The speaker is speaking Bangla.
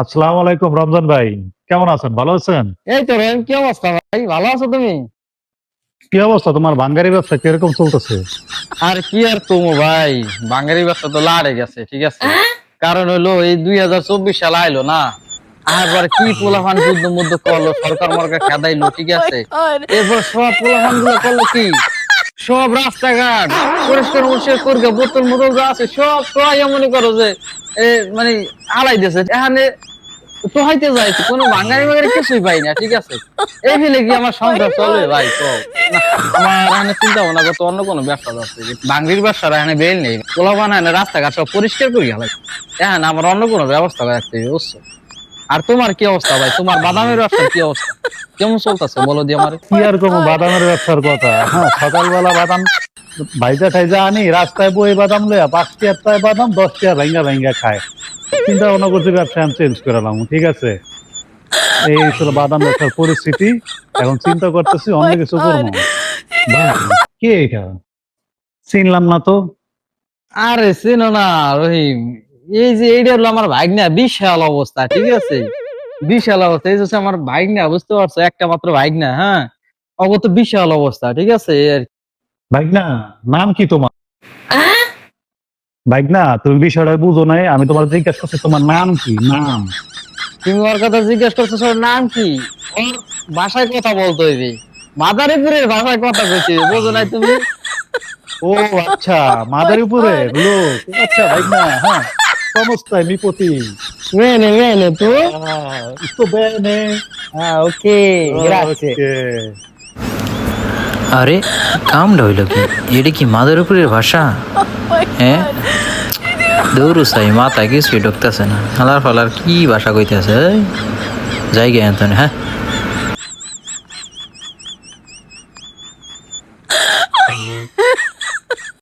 আসসালামু আলাইকুম রমজান ভাই। কেমন আছেন? ভালো আছেন? এই তো রেন, কি অবস্থা ভাই? ভালো আছো তুমি? কি অবস্থা তোমার বাঙ্গারি ব্যবসা কিরকম চলতেছে? আর কি আর কমো ভাই, বাঙালি ব্যবসা তো লাড়ে গেছে, ঠিক আছে। কারণ হলো এই 2024 সাল আইলো না, আবার কি পোলাপান যুদ্ধ মধ্যে করলো, সরকার মরকার খেদাইলো, ঠিক আছে। এরপর সব পোলাপান গুলো করলো কি, সব রাস্তাঘাট পরিষ্কার পরিষ্কার করে বোতল মোতল যা আছে সব সবাই মনে করো যে মানে আলাই দিয়েছে এখানে তো হইতে যাইছে, কোনো বাঙালি বাঙালি কিছুই পাই না, ঠিক আছে। এই ফেলে কি আমার সংসার চলবে ভাই? তো না, আমার এখানে চিন্তা ভাবনা করতে অন্য কোনো ব্যবসা আছে, বাঙালির ব্যবসা এখানে বেল নেই, পোলা বানায় রাস্তাঘাট সব পরিষ্কার করি গেল, এখানে আমার অন্য কোনো ব্যবস্থা রাখতে হবে, বুঝছো। আর তোমার কি অবস্থা ভাই? তোমার বাদামের ব্যবসার কি অবস্থা, কেমন চলতেছে বলো দি আমার। কি আর কোনো বাদামের ব্যবসার কথা? হ্যাঁ, সকালবেলা বাদাম ভাইজা ঠাইজা আনি, রাস্তায় বই বাদাম লইয়া 5 টিয়ার বাদাম 10 টিয়া ভাঙ্গা ভাঙ্গা খায়। চিন্তা ভাবনা করছি ব্যবসা আমি চেঞ্জ করালাম, ঠিক আছে। এই ছিল বাদাম ব্যবসার পরিস্থিতি। এখন চিন্তা করতেছি অন্য কিছু করবো। ভাই, কে এটা? চিনলাম না তো। আরে চেনো না রহিম, এই যে এইটা হলো আমার ভাগ্না, বিশাল অবস্থা, ঠিক আছে। বিশাল অবস্থা, এই হচ্ছে আমার ভাগ্না, বুঝতে পারছো, একটা মাত্র ভাগ্না, হ্যাঁ। অগত বিশাল অবস্থা, ঠিক আছে এই আর কি। ভাইগনা, নাম কি তোমার? ভাইগনা, তুমি বিষয়টা বুঝো নাই, আমি তোমার জিজ্ঞাসা করছি তোমার নাম কি? নাম? তুমি ওর কথা জিজ্ঞেস করছো, ওর নাম কি? ওর ভাষায় কথা বলতে হইবে, মাদারীপুরের ভাষায় কথা কইতে হইবে, বুঝো নাই তুমি? ও আচ্ছা, মাদারীপুরের লোক। আচ্ছা ভাইগনা, হ্যাঁ, সমস্যায় বিপত্তি। Bene, bene, tu? sto bene. Ok, grazie. ওকে। আরে কামটা হইল কি? এটা কি মাদারীপুরের ভাষা? হ্যাঁ, দৌড়ু সাই মাথা কিছুই ঢুকতেছে না, হালার ফালার কি ভাষা কইতেছে। যাই গে এতনে, হ্যাঁ।